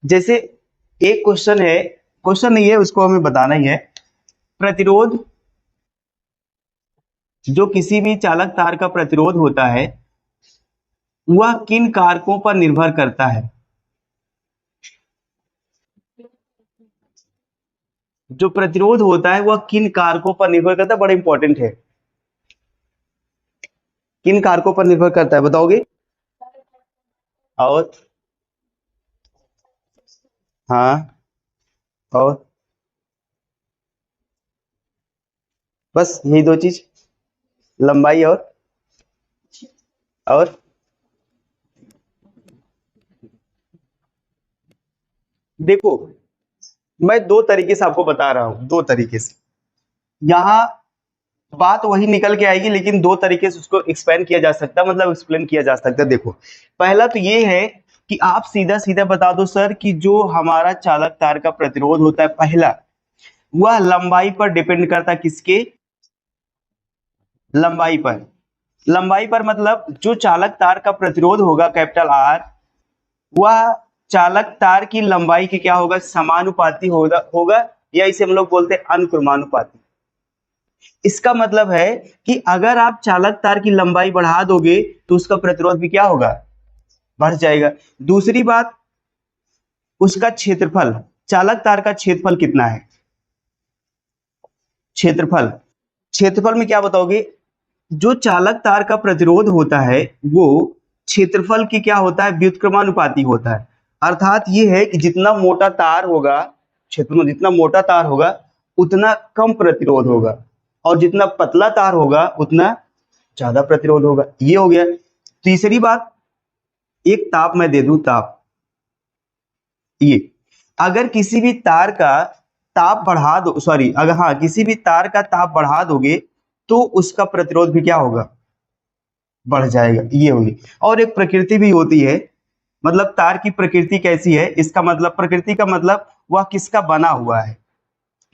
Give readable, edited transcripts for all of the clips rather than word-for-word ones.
जैसे एक क्वेश्चन है, क्वेश्चन नहीं है, उसको हमें बताना ही है। प्रतिरोध, जो किसी भी चालक तार का प्रतिरोध होता है वह किन कारकों पर निर्भर करता है? जो प्रतिरोध होता है वह किन कारकों पर निर्भर करता है, बड़ा इंपॉर्टेंट है। किन कारकों पर निर्भर करता है बताओगे? और हाँ, और बस यही दो चीज, लंबाई और देखो, मैं दो तरीके से आपको बता रहा हूं, दो तरीके से। यहाँ बात वही निकल के आएगी, लेकिन दो तरीके से उसको एक्सपेंड किया जा सकता है, मतलब एक्सप्लेन किया जा सकता है। देखो, पहला तो ये है कि आप सीधा सीधा बता दो सर कि जो हमारा चालक तार का प्रतिरोध होता है पहला, वह लंबाई पर डिपेंड करता है। किसके? लंबाई पर। लंबाई पर मतलब जो चालक तार का प्रतिरोध होगा कैपिटल आर, वह चालक तार की लंबाई के क्या होगा? समानुपाती होगा, या इसे हम लोग बोलते हैं अनुक्रमानुपाती। इसका मतलब है कि अगर आप चालक तार की लंबाई बढ़ा दोगे तो उसका प्रतिरोध भी क्या होगा? बढ़ जाएगा। दूसरी बात, उसका क्षेत्रफल, चालक तार का क्षेत्रफल कितना है? क्षेत्रफल, क्षेत्रफल में क्या बताओगे? जो चालक तार का प्रतिरोध होता है वो क्षेत्रफल की क्या होता है? व्युत्क्रमानुपाती होता है। अर्थात ये है कि जितना मोटा तार होगा, क्षेत्र में जितना मोटा तार होगा उतना कम प्रतिरोध होगा, और जितना पतला तार होगा उतना ज्यादा प्रतिरोध होगा। ये हो गया। तीसरी बात, एक ताप मैं दे दूं, ताप, ये अगर किसी भी तार का ताप बढ़ा दो, सॉरी, अगर हाँ किसी भी तार का ताप बढ़ा दोगे तो उसका प्रतिरोध भी क्या होगा? बढ़ जाएगा। ये होगी। और एक प्रकृति भी होती है, मतलब तार की प्रकृति कैसी है, इसका मतलब, प्रकृति का मतलब वह किसका बना हुआ है,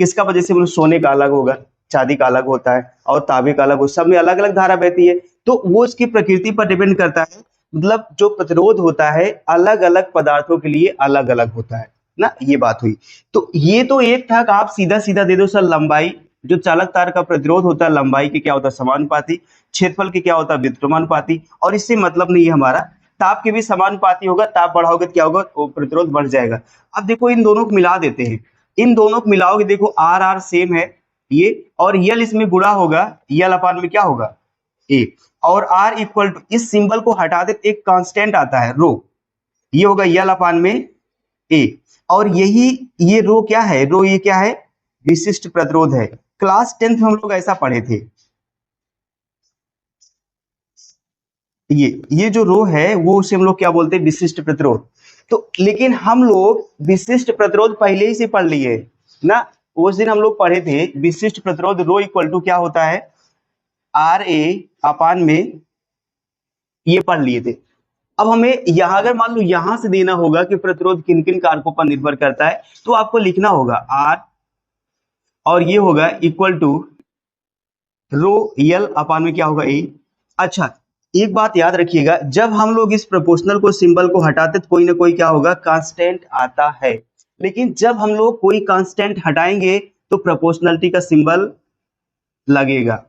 किसका वजह से, मतलब सोने का अलग होगा, चांदी का अलग होता है, और तांबे का अलग होता है, सब में अलग अलग धारा बहती है। तो वो उसकी प्रकृति पर डिपेंड करता है। मतलब जो प्रतिरोध होता है अलग अलग पदार्थों के लिए अलग अलग होता है ना, ये बात हुई। तो ये तो एक था कि आप सीधा सीधा दे दो सर लंबाई, जो चालक तार का प्रतिरोध होता है लंबाई के क्या होता है? समानुपाती। क्षेत्रफल के क्या होता है? व्युत्क्रमानुपाती। और इससे मतलब नहीं है हमारा, ताप के भी समानुपाती होगा, ताप बढ़ाओगे तो क्या होगा? वो प्रतिरोध बढ़ जाएगा। अब देखो इन दोनों को मिला देते हैं, इन दोनों को मिलाओगे, देखो आर आर सेम है ये, और यल इसमें गुणा होगा, यल अपान में क्या होगा? ए। और आर इक्वल टू, इस सिंबल को हटा दे, एक कांस्टेंट आता है रो, ये होगा यल अपान में ए। और यही, ये रो क्या है? रो ये क्या है? विशिष्ट प्रतिरोध है। क्लास 10th में हम लोग ऐसा पढ़े थे। ये जो रो है वो उसे हम लोग क्या बोलते हैं? विशिष्ट प्रतिरोध। तो लेकिन हम लोग विशिष्ट प्रतिरोध पहले ही से पढ़ लिए ना, उस दिन हम लोग पढ़े थे विशिष्ट प्रतिरोध रो इक्वल टू क्या होता है? आर ए अपान में, ये पढ़ लिए थे। अब हमें यहां, अगर मान लो यहां से देना होगा कि प्रतिरोध किन किन कारकों पर निर्भर करता है, तो आपको लिखना होगा आर, और ये होगा इक्वल टू रो यल अपान में क्या होगा? ए। अच्छा, एक बात याद रखिएगा, जब हम लोग इस प्रोपोर्शनल को सिंबल को हटाते तो कोई ना कोई क्या होगा? कांस्टेंट आता है। लेकिन जब हम लोग कोई कांस्टेंट हटाएंगे तो प्रोपोर्शनलिटी का सिंबल लगेगा।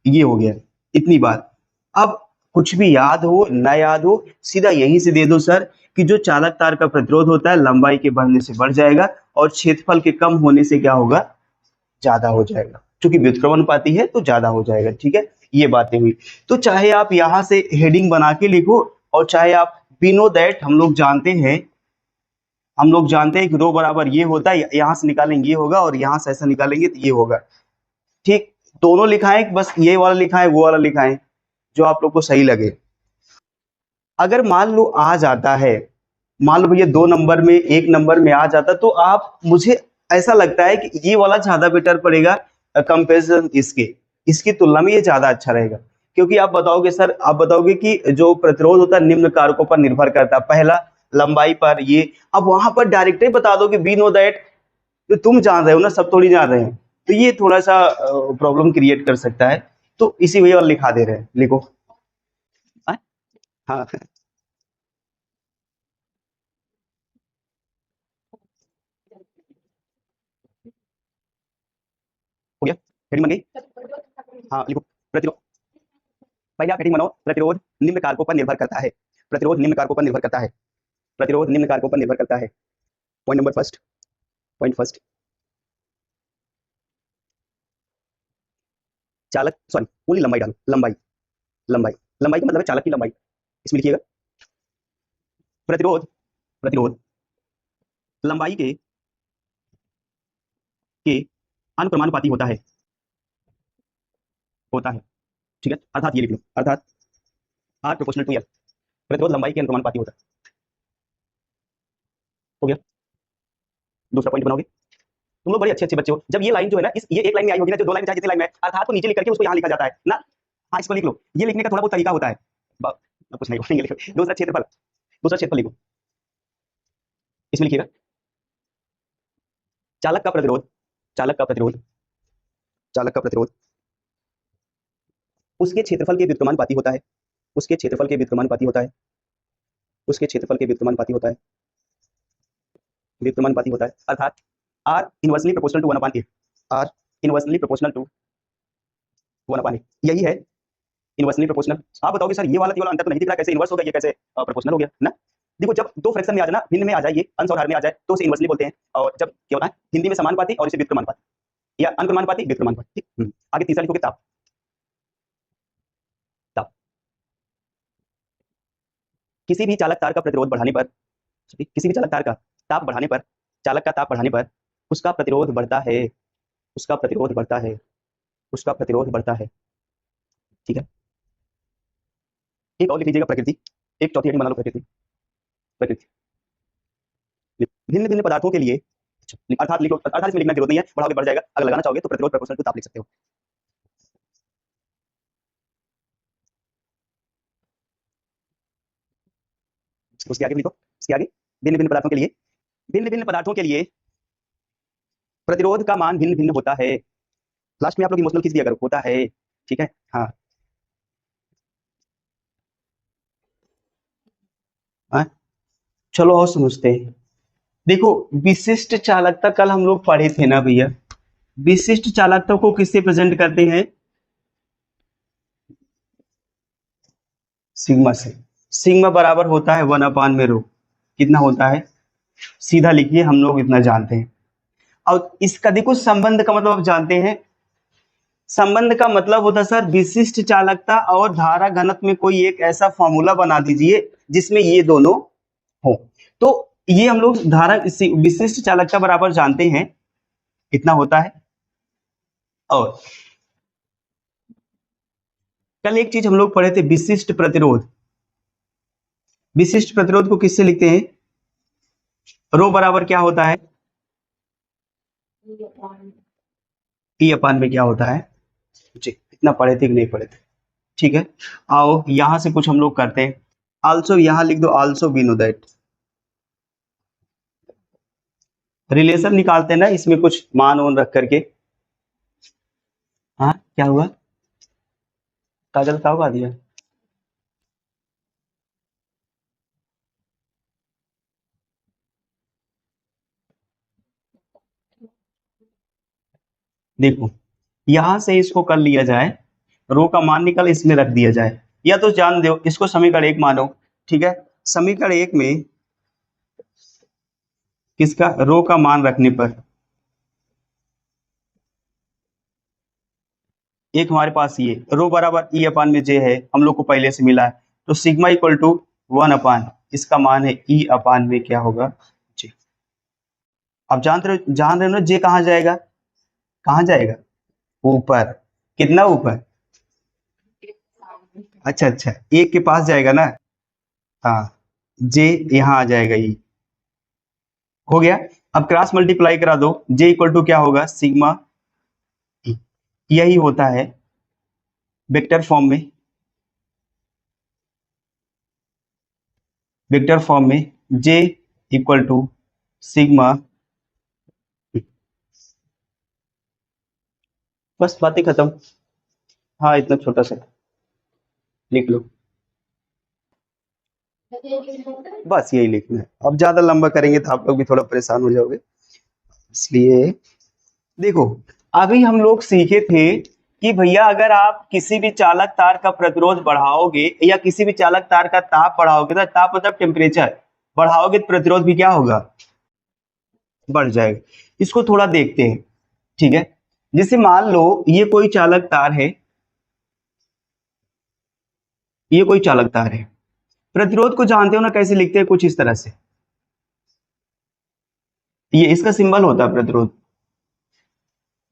ये हो गया, इतनी बात। अब कुछ भी याद हो ना याद हो, सीधा यहीं से दे दो सर कि जो चालक तार का प्रतिरोध होता है लंबाई के बढ़ने से बढ़ जाएगा, और क्षेत्रफल के कम होने से क्या होगा? ज्यादा हो जाएगा। क्योंकि व्युत्क्रमानुपाती है तो ज्यादा हो जाएगा। ठीक है, ये बातें हुई। तो चाहे आप यहां से हेडिंग बना के लिखो, और चाहे आप नो दैट, हम लोग जानते हैं कि रो बराबर ये होता है, यहां से निकालेंगे ये होगा, और यहां से ऐसा निकालेंगे तो ये होगा। ठीक, दोनों लिखाएं, बस ये वाला लिखाएं वो वाला लिखाएं, जो आप लोग को सही लगे। अगर मान लो आ जाता है, मान लो भैया 2 नंबर में 1 नंबर में आ जाता, तो आप, मुझे ऐसा लगता है कि ये वाला ज्यादा बेटर पड़ेगा कंपेरिजन इसके, इसकी तुलना में ये ज्यादा अच्छा रहेगा। क्योंकि आप बताओगे सर, आप बताओगे कि जो प्रतिरोध होता है निम्न कारकों पर निर्भर करता है, पहला लंबाई पर, ये अब वहां पर डायरेक्ट ही बता दो कि बी नो दैट, तो तुम जान रहे हो ना, सब थोड़ी जान रहे हैं, तो ये थोड़ा सा प्रॉब्लम क्रिएट कर सकता है। तो इसी वजह लिखा दे रहे हैं, लिखो। हाँ, हेडिंग बन गई? हाँ लिखो, प्रतिरोध। पहले आप हेडिंग बनाओ, प्रतिरोध निम्न कारकों पर निर्भर करता है। प्रतिरोध निम्न कारकों पर निर्भर करता है। प्रतिरोध निम्न कारकों पर निर्भर करता है। Point number first, point first, चालक सॉरी पूरी लंबाई डालो, लंबाई, लंबाई, लंबाई का मतलब है चालक की लंबाई। इसमें लिखिएगा प्रतिरोध, प्रतिरोध लंबाई के अनुक्रमानुपाती होता है, होता है, ठीक है। अर्थात ये लिख लो, अर्थात आर प्रोपोर्शनल टू एल, प्रतिरोध लंबाई के अनुक्रमानुपाती होता है। हो गया? दूसरा पॉइंट बनाओगे। तुम लोग बड़े अच्छे अच्छे बच्चे हो। जब ये लाइन जो है ना, इस ये एक लाइन में आई होगी ना, जो दो लाइन चाहे जितनी लाइन में, अर्थात को नीचे लिख करके उसको यहाँ लिखा जाता है ना। हाँ इसको लिख लो, ये लिखने का थोड़ा बहुत तरीका होता है। कुछ नहीं बोलेंगे, लिखो दूसरा क्षेत्रफल, दूसरा क्षेत्रफल लिखो। इसमें लिखिएगा चालक का प्रतिरोध, चालक का प्रतिरोध, चालक का प्रतिरोध उसके क्षेत्रफल के व्युत्क्रमानुपाती होता है, उसके क्षेत्रफल के व्युत्क्रमानुपाती होता है, उसके क्षेत्रफल के व्युत्क्रमानुपाती होता है, व्युत्क्रमानुपाती होता है। अर्थात R inversely proportional to 1/a, R inversely proportional to 1/a, यही है इनवर्सली प्रोपोर्शनल। आप बताओगे सर ये वाला अंतर तो नहीं दिख रहा, कैसे इनवर्स हो गया, ये कैसे प्रोपोर्शनल हो गया ना? देखो जब दो फ्रैक्शन में आ जाए ना, भिन्न में आ जाए, ये अंश और हर में आ जाए तो उसे इनवर्सली बोलते हैं। और जब क्या होता है हिंदी में समानुपाती और इसे व्युत्क्रमानुपाती या अनुक्रमानुपाती, व्युत्क्रमानुपाती। आगे तीसरा लिखोगे ताप, ताप किसी भी चालक तार का प्रतिरोध बढ़ाने पर, किसी भी चालक तार का ताप बढ़ाने पर, चालक का ताप बढ़ाने पर उसका प्रतिरोध बढ़ता है, उसका प्रतिरोध बढ़ता है, उसका प्रतिरोध बढ़ता है, ठीक है। एक और लिख लीजिएगा प्रकृति, एक चौथी हेडिंग बना लो प्रकृति, प्रकृति भिन्न भिन्न पदार्थों के लिए, अर्थात लिखो, अर्थात इसमें लिखना जरूरत नहीं है, बढ़ाओगे बढ़ जाएगा। अगर लगाना चाहोगे तो प्रतिरोध प्रोपोर्शनल टू ताप लिख सकते हो। उसके आगे लिखो, उसके आगे भिन्न भिन्न पदार्थों के लिए, भिन्न भिन्न पदार्थों के लिए प्रतिरोध का मान भिन्न भिन्न होता है। लास्ट में आप लोग इमोशनल खींच दिया करो, होता है, ठीक है। हाँ चलो और समझते हैं। देखो विशिष्ट चालकता कल हम लोग पढ़े थे ना भैया, विशिष्ट चालकता को किससे प्रेजेंट करते हैं? सिग्मा से। सिग्मा बराबर होता है 1/ρ। कितना होता है? सीधा लिखिए, हम लोग इतना जानते हैं। और इसका देखो संबंध का मतलब आप जानते हैं, संबंध का मतलब होता है सर विशिष्ट चालकता और धारा घनत्व में कोई एक ऐसा फॉर्मूला बना दीजिए जिसमें ये दोनों हो। तो ये हम लोग धारा विशिष्ट चालकता बराबर जानते हैं, इतना होता है। और कल एक चीज हम लोग पढ़े थे, विशिष्ट प्रतिरोध। विशिष्ट प्रतिरोध को किससे लिखते हैं? रो बराबर क्या होता है? ई अपान में क्या होता है जी, इतना पढ़े थे कि नहीं पढ़े थे? ठीक है, आओ यहां से कुछ हम लोग करते हैं। आल्सो यहां लिख दो, also we know that. Relation निकालते हैं ना इसमें कुछ मान वान रख करके। हाँ क्या हुआ? काजल का हुआ दिया? देखो यहां से इसको कर लिया जाए, रो का मान निकल इसमें रख दिया जाए, या तो जान दो इसको समीकरण 1 मानो, ठीक है। समीकरण 1 में किसका रो का मान रखने पर एक हमारे पास ये रो बराबर ई अपान में जे है, हम लोग को पहले से मिला है, तो सिग्मा इक्वल टू 1/, इसका मान है ई अपान में क्या होगा जे। अब जान रहे हो ना जे कहाँ जाएगा, कहाँ जाएगा? ऊपर। कितना ऊपर? अच्छा अच्छा, एक के पास जाएगा ना। हाँ जे यहाँ आ जाएगा, ई हो गया। अब क्रॉस मल्टीप्लाई करा दो, जे इक्वल टू क्या होगा सिग्मा ई। यही होता है वेक्टर फॉर्म में, वेक्टर फॉर्म में जे इक्वल टू सिग्मा। बस बातें खत्म। हाँ इतना छोटा सा लिख लो, बस यही लिखना है। अब ज्यादा लंबा करेंगे तो आप लोग भी थोड़ा परेशान हो जाओगे, इसलिए देखो अभी हम लोग सीखे थे कि भैया अगर आप किसी भी चालक तार का प्रतिरोध बढ़ाओगे या किसी भी चालक तार का ताप बढ़ाओगे, तो ताप मतलब टेम्परेचर बढ़ाओगे, तो प्रतिरोध भी क्या होगा, बढ़ जाएगा। इसको थोड़ा देखते हैं, ठीक है। जैसे मान लो ये कोई चालक तार है, ये कोई चालक तार है। प्रतिरोध को जानते हो ना, कैसे लिखते हैं, कुछ इस तरह से, ये इसका सिंबल होता है प्रतिरोध।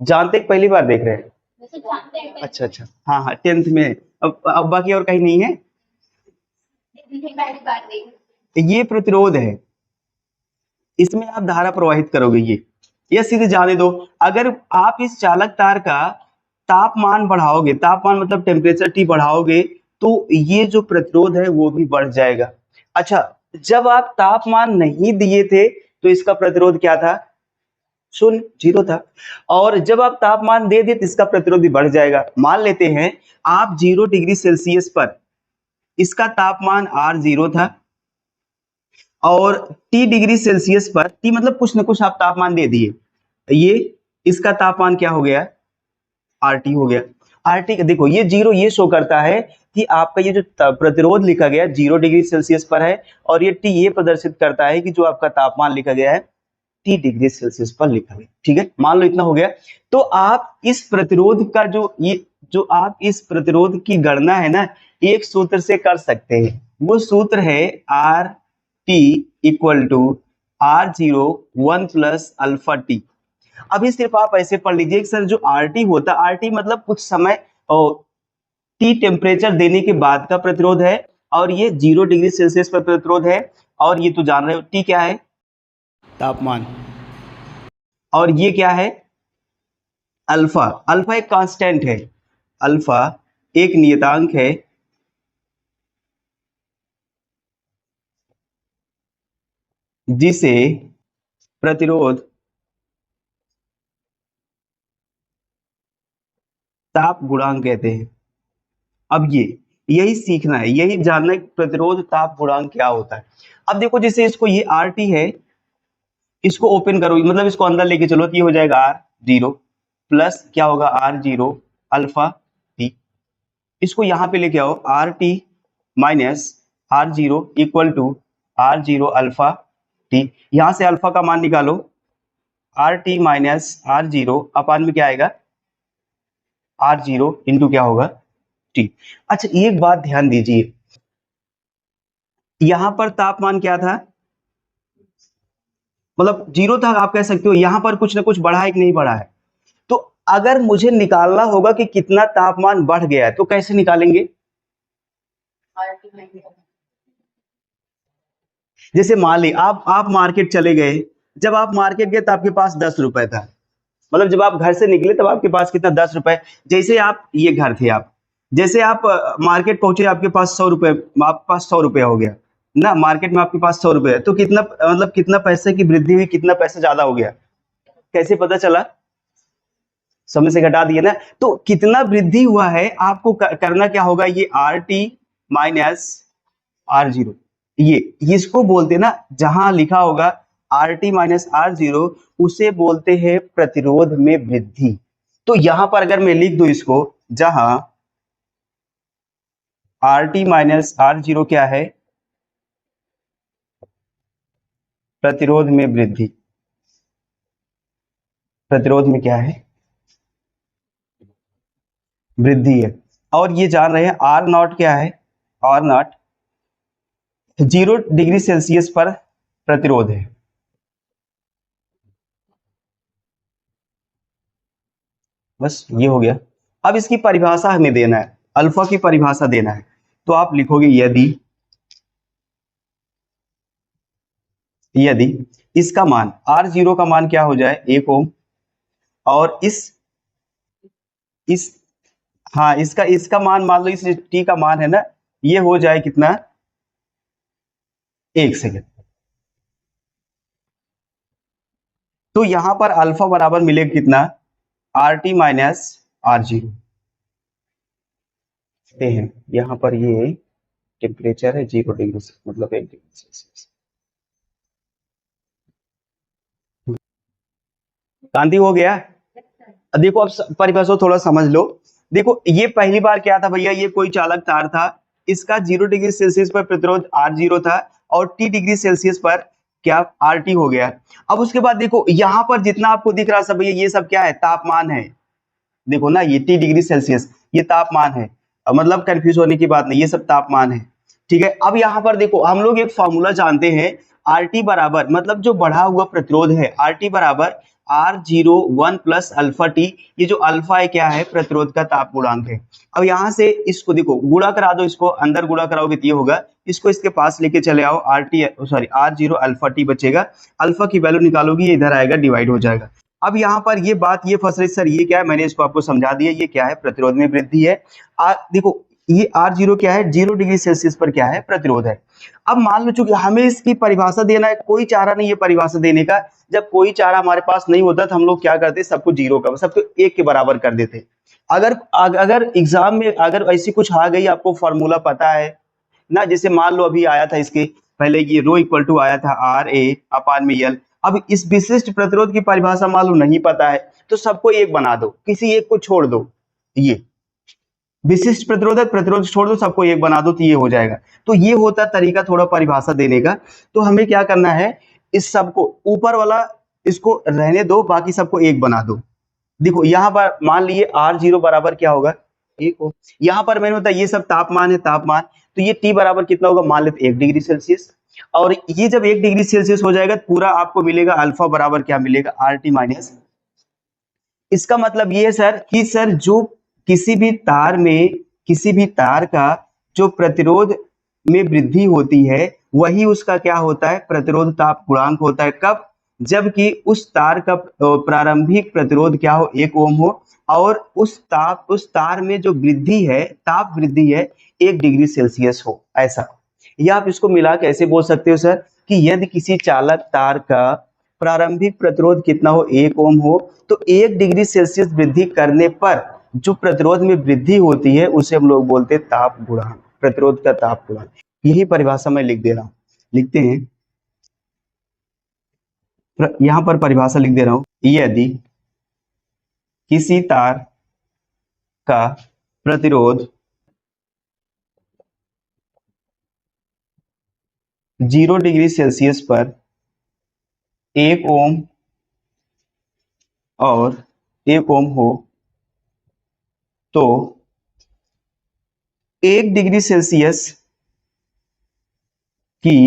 जानते हैं, पहली बार देख रहे हैं? वैसे जानते हैं अच्छा अच्छा, हाँ हाँ, 10th में। अब बाकी और कहीं नहीं है। पहली बार देख। ये प्रतिरोध है, इसमें आप धारा प्रवाहित करोगे, ये सीधे जाने दो। अगर आप इस चालक तार का तापमान बढ़ाओगे, तापमान मतलब टेम्परेचर टी बढ़ाओगे, तो ये जो प्रतिरोध है वो भी बढ़ जाएगा। अच्छा, जब आप तापमान नहीं दिए थे तो इसका प्रतिरोध क्या था, शून्य, जीरो था। और जब आप तापमान दे दिए तो इसका प्रतिरोध भी बढ़ जाएगा। मान लेते हैं आप 0 डिग्री सेल्सियस पर, इसका तापमान R0 था, और T डिग्री सेल्सियस पर, T मतलब कुछ ना कुछ आप तापमान दे दिए, ये इसका तापमान क्या हो गया, RT हो गया। RT देखो, ये जीरो ये शो करता है कि आपका ये जो प्रतिरोध लिखा गया 0 डिग्री सेल्सियस पर है, और ये T ये प्रदर्शित करता है कि जो आपका तापमान लिखा गया है T डिग्री सेल्सियस पर लिखा गया, ठीक है। मान लो इतना हो गया। तो आप इस प्रतिरोध का जो आप इस प्रतिरोध की गणना है ना, एक सूत्र से कर सकते हैं। वो सूत्र है R T equal to R0 1 plus alpha T. अभी सिर्फ आप ऐसे पढ़ लीजिए कि सर जो आरटी होता है, आरटी मतलब कुछ समय और टी टेम्परेचर देने के बाद का प्रतिरोध है, और ये 0 डिग्री सेल्सियस पर प्रतिरोध है। और ये तो जान रहे हो टी क्या है, तापमान, और ये क्या है, अल्फा। अल्फा एक कांस्टेंट है, अल्फा एक नियतांक है जिसे प्रतिरोध ताप गुणांक कहते हैं। अब यही सीखना है, यही जानना है कि प्रतिरोध ताप गुणांक क्या होता है। अब देखो, जैसे इसको ये आर टी है, इसको ओपन करो, मतलब इसको अंदर लेके चलो, तो ये हो जाएगा R0 प्लस क्या होगा, R0 अल्फा टी। इसको यहां पे लेके आओ, RT minus R0 equal to R0 alpha T. यहां से अल्फा का मान निकालो, RT माइनस R0 अपान में क्या आएगा, R0 इंटू क्या होगा, टी। अच्छा, एक बात ध्यान दीजिए, यहां पर तापमान क्या था, मतलब जीरो था, आप कह सकते हो। यहां पर कुछ ना कुछ बढ़ा है कि नहीं बढ़ा है। तो अगर मुझे निकालना होगा कि कितना तापमान बढ़ गया है, तो कैसे निकालेंगे, जैसे मान ली आप मार्केट चले गए। जब आप मार्केट गए तो आपके पास 10 रुपए था, मतलब जब आप घर से निकले तब आपके पास कितना, 10 रुपए। जैसे आप, ये घर थे आप, जैसे आप मार्केट पहुंचे, आपके पास 100 रुपए, आपके पास 100 रुपया हो गया ना, मार्केट में आपके पास 100 रुपए है, तो कितना, मतलब कितना पैसे की वृद्धि हुई, कितना पैसा ज्यादा हो गया, कैसे पता चला, समय से घटा दिए ना। तो कितना वृद्धि हुआ है आपको करना क्या होगा, ये RT माइनस R0, ये इसको बोलते हैं ना, जहां लिखा होगा RT माइनस R0, उसे बोलते हैं प्रतिरोध में वृद्धि। तो यहां पर अगर मैं लिख दूं इसको, जहां RT माइनस R0 क्या है, प्रतिरोध में वृद्धि, प्रतिरोध में क्या है, वृद्धि है। और ये जान रहे हैं R नॉट क्या है, R नॉट 0 डिग्री सेल्सियस पर प्रतिरोध है। बस ये हो गया। अब इसकी परिभाषा हमें देना है, अल्फा की परिभाषा देना है। तो आप लिखोगे यदि इसका मान R0 का मान क्या हो जाए, 1 ओम, और इस हाँ, इसका मान मान लो, इस टी का मान है ना, ये हो जाए कितना, 1 सेकेंड। तो यहां पर अल्फा बराबर मिलेगा कितना, RT माइनस R0 हैं। यहां पर ये टेम्परेचर है 0 डिग्री से, मतलब 1 डिग्री सेल्सियस। गांधी हो गया। देखो अब परिभाषा थोड़ा समझ लो। देखो ये पहली बार क्या था भैया, ये कोई चालक तार था, इसका 0 डिग्री सेल्सियस पर प्रतिरोध R0 था और T डिग्री सेल्सियस पर क्या RT हो गया। अब उसके बाद देखो यहाँ पर जितना आपको दिख रहा है सब भैया, ये सब क्या है, तापमान है। देखो ना, ये T डिग्री सेल्सियस ये तापमान है, मतलब कंफ्यूज होने की बात नहीं, ये सब तापमान है। ठीक है, अब यहाँ पर देखो हम लोग एक फॉर्मूला जानते हैं, RT बराबर मतलब जो बढ़ा हुआ प्रतिरोध है, RT बराबर R01 प्लस अल्फा टी। ये जो अल्फा है क्या है, प्रतिरोध का ताप गुणांक है। अब यहाँ से इसको देखो गुणा करा दो, इसको अंदर गुणा कराओगे तो ये होगा, इसको इसके पास लेके चले आओ, R0 अल्फा टी बचेगा, अल्फा की वैल्यू निकालोगी, ये इधर आएगा, डिवाइड हो जाएगा। अब यहाँ पर ये बात ये फंस रही सर, ये क्या है, मैंने इसको आपको समझा दिया, ये क्या है, प्रतिरोध में वृद्धि है। देखो ये R0 क्या है, 0 डिग्री सेल्सियस पर क्या है, प्रतिरोध है। अब मान लो चूंकि हमें इसकी परिभाषा देना है, कोई चारा नहीं है परिभाषा देने का। जब कोई चारा हमारे पास नहीं होता तो हम लोग क्या करते, सबको जीरो का, सबको एक के बराबर कर देते। अगर अगर एग्जाम में अगर ऐसी कुछ आ गई, आपको फॉर्मूला पता है ना, जैसे मान लो अभी आया था इसके पहले, ये रो इक्वल टू आया था RA/L। अब इस विशिष्ट प्रतिरोध की परिभाषा मान लो नहीं पता है, तो सबको एक बना दो, किसी एक को छोड़ दो, ये विशिष्ट प्रतिरोध है, प्रतिरोध छोड़ दो, सबको एक बना दो, तो ये हो जाएगा। तो ये होता तरीका थोड़ा परिभाषा देने का। तो हमें क्या करना है, इस सबको ऊपर वाला इसको रहने दो, बाकी सबको एक बना दो। देखो यहाँ पर मान लिए R0 बराबर क्या होगा, एक हो। यहाँ पर मैंने बताया ये सब तापमान है, तापमान, तो ये T बराबर कितना होगा, मान लेते 1 डिग्री सेल्सियस। और ये जब 1 डिग्री सेल्सियस हो जाएगा, पूरा आपको मिलेगा अल्फा बराबर क्या मिलेगा, RT माइनस। इसका मतलब ये है सर कि सर जो किसी भी तार में, किसी भी तार का जो प्रतिरोध में वृद्धि होती है, वही उसका क्या होता है, प्रतिरोध ताप गुणांक होता है। कब, जबकि उस तार का प्रारंभिक प्रतिरोध क्या हो, 1 ओम हो, और उस तार में जो वृद्धि है, ताप वृद्धि है, 1 डिग्री सेल्सियस हो, ऐसा। या आप इसको मिला के ऐसे बोल सकते हो सर कि यदि किसी चालक तार का प्रारंभिक प्रतिरोध कितना हो, 1 ओम हो, तो 1 डिग्री सेल्सियस वृद्धि करने पर जो प्रतिरोध में वृद्धि होती है, उसे हम लोग बोलते हैं ताप गुणांक, प्रतिरोध का ताप गुणांक। यही परिभाषा मैं लिख दे रहा हूं, लिखते हैं, यहां पर परिभाषा लिख दे रहा हूं, यदि किसी तार का प्रतिरोध 0 डिग्री सेल्सियस पर 1 ओम और 1 ओम हो, तो 1 डिग्री सेल्सियस की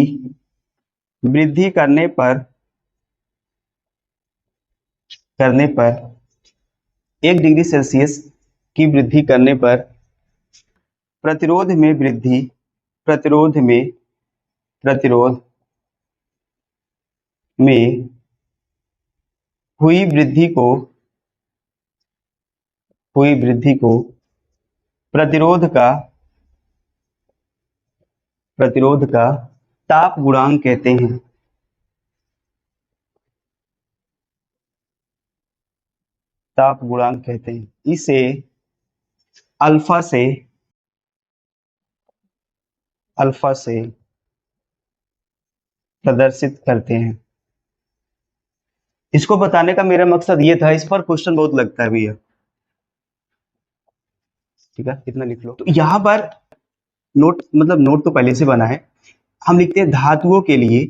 वृद्धि करने पर 1 डिग्री सेल्सियस की वृद्धि करने पर प्रतिरोध में वृद्धि, प्रतिरोध में हुई वृद्धि को प्रतिरोध का ताप गुणांक कहते हैं। ताप गुणांक कहते हैं, इसे अल्फा से प्रदर्शित करते हैं। इसको बताने का मेरा मकसद ये था, इस पर क्वेश्चन बहुत लगता है भैया, ठीक है, इतना लिख लो। तो यहाँ पर नोट, मतलब नोट तो पहले से बना है, हम लिखते हैं धातुओं के लिए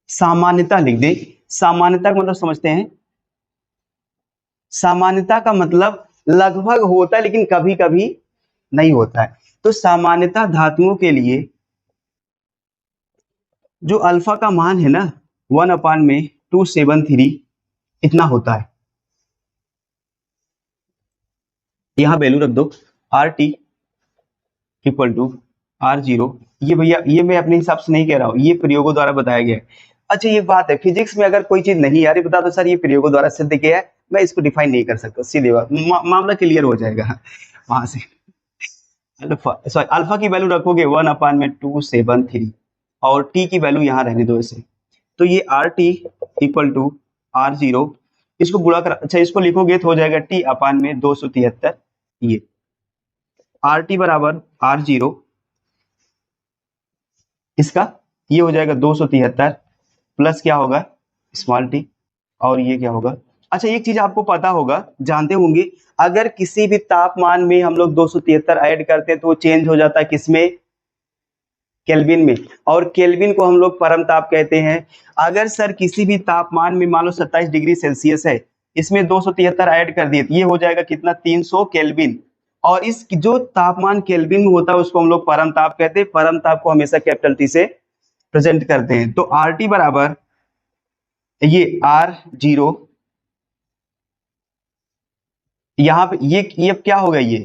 सामान्यता लिख दे। सामान्यता का मतलब समझते हैं, सामान्यता का मतलब लगभग होता है लेकिन कभी कभी नहीं होता है। तो सामान्यता धातुओं के लिए जो अल्फा का मान है ना, 1/273 इतना होता है। यहां वैल्यू रख दो, RT इक्वल टू R0। ये भैया ये मैं अपने हिसाब से नहीं कह रहा हूं, ये प्रयोगों द्वारा बताया गया है। अच्छा ये बात है, फिजिक्स में अगर कोई चीज नहीं आ रही बता दो सर ये प्रयोगों द्वारा सिद्ध किया है, मैं इसको डिफाइन नहीं कर सकता, सीधे बात, मामला क्लियर हो जाएगा वहां से। अल्फा की वैल्यू रखोगे 1/273 और टी की वैल्यू यहाँ रहने दो ऐसे। तो ये RT इक्वल टू R0, इसको गुणा कर, अच्छा इसको लिखोगे तो हो जाएगा T/273। ये RT बराबर R0, इसका ये हो जाएगा 273 प्लस क्या होगा, स्मॉल टी। और ये क्या होगा। अच्छा, एक चीज आपको पता होगा, जानते होंगे, अगर किसी भी तापमान में हम लोग 273 ऐड करते हैं तो वो चेंज हो जाता है किसमें, केल्विन में। और केल्विन को हम लोग परम ताप कहते हैं। अगर सर किसी भी तापमान में मान लो 27 डिग्री सेल्सियस है, इसमें 273 ऐड कर दिए, ये हो जाएगा कितना, 300 केल्विन। और इस जो तापमान केल्विन में होता है उसको हम लोग परम ताप कहते हैं। परम ताप को हमेशा कैपिटल टी से प्रेजेंट करते हैं। तो आर टी बराबर ये R0, यहाँ पे ये क्या होगा, ये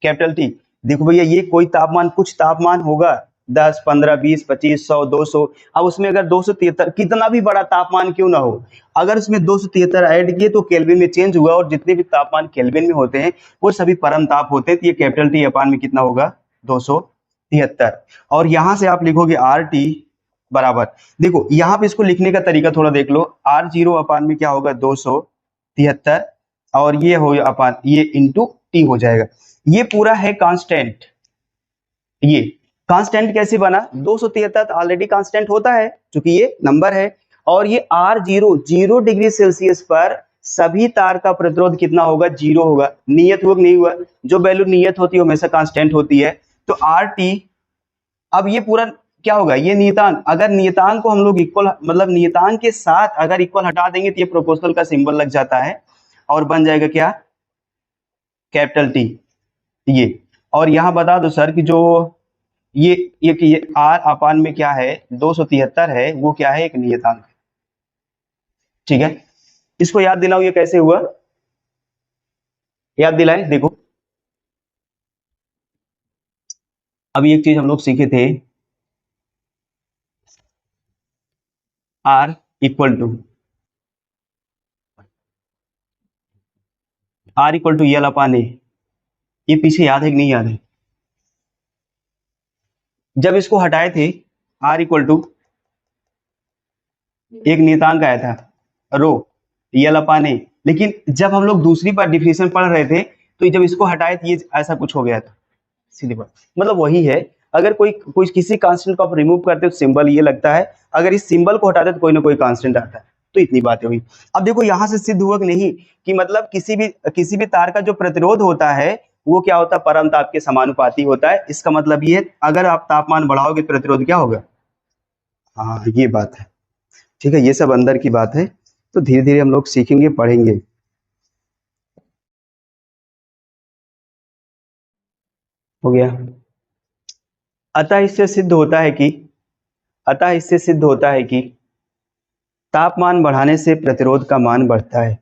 कैपिटल टी। देखो भैया, ये कोई तापमान, कुछ तापमान होगा 10, 15, 20, 25, 100, 200। अब उसमें अगर 273, कितना भी बड़ा तापमान क्यों ना हो, अगर उसमें 273 ऐड किए तो केल्विन में चेंज हुआ, और जितने भी तापमान केल्विन में होते हैं वो सभी परम ताप होते हैं। तो ये कैपिटल टी अपान में कितना होगा, 273। और यहां से आप लिखोगे आर टी बराबर, देखो यहाँ पे इसको लिखने का तरीका थोड़ा देख लो। R0 अपान में क्या होगा, 273, और ये हो अपान ये इंटू टी हो जाएगा। ये पूरा है कांस्टेंट। ये कांस्टेंट कैसे बना, 273 ऑलरेडी कांस्टेंट होता है क्योंकि ये नंबर है। और ये R0 0 डिग्री सेल्सियस पर सभी तार का प्रतिरोध कितना होगा, 0 होगा। नियत हुआ कि नहीं हुआ, जो वैल्यू नियत होती है हमेशा कांस्टेंट होती है। तो आर टी, अब ये पूरा क्या होगा, ये नियतांक, अगर नियतांक को हम लोग इक्वल, मतलब नियतांक के साथ अगर इक्वल हटा देंगे तो ये प्रोपोर्शनल का सिंबल लग जाता है और बन जाएगा क्या, कैपिटल टी। ये, और यहां बता दो सर कि जो ये आर अपान में क्या है, 273 है, वो क्या है, एक नियतांक। ठीक है, इसको याद दिलाओ, ये कैसे हुआ, याद दिलाए। देखो अभी एक चीज हम लोग सीखे थे, आर इक्वल टू एल अपान ए। ये पीछे याद है कि नहीं याद है, जब इसको हटाए थे आर इक्वल टू एक नियतांक आया था रो एल अपान ए, लेकिन जब हम लोग दूसरी बार डिफिनेशन पढ़ रहे थे तो जब इसको हटाए थे ये ऐसा कुछ हो गया था, सीधी बात। मतलब वही है, अगर कोई कोई किसी कांस्टेंट को आप रिमूव करते हो तो सिंबल ये लगता है, अगर इस सिंबल को हटाते तो कोई ना कोई कांस्टेंट आता है। तो इतनी बातें हुई। अब देखो यहां से सिद्ध हुआ कि नहीं कि मतलब किसी भी तार का जो प्रतिरोध होता है वो क्या होता है, परम ताप के समानुपाती होता है। इसका मतलब ये है, अगर आप तापमान बढ़ाओगे तो प्रतिरोध क्या होगा। हाँ, ये बात है। ठीक है, ये सब अंदर की बात है, तो धीरे धीरे हम लोग सीखेंगे, पढ़ेंगे। हो गया। अतः इससे सिद्ध होता है कि तापमान बढ़ाने से प्रतिरोध का मान बढ़ता है।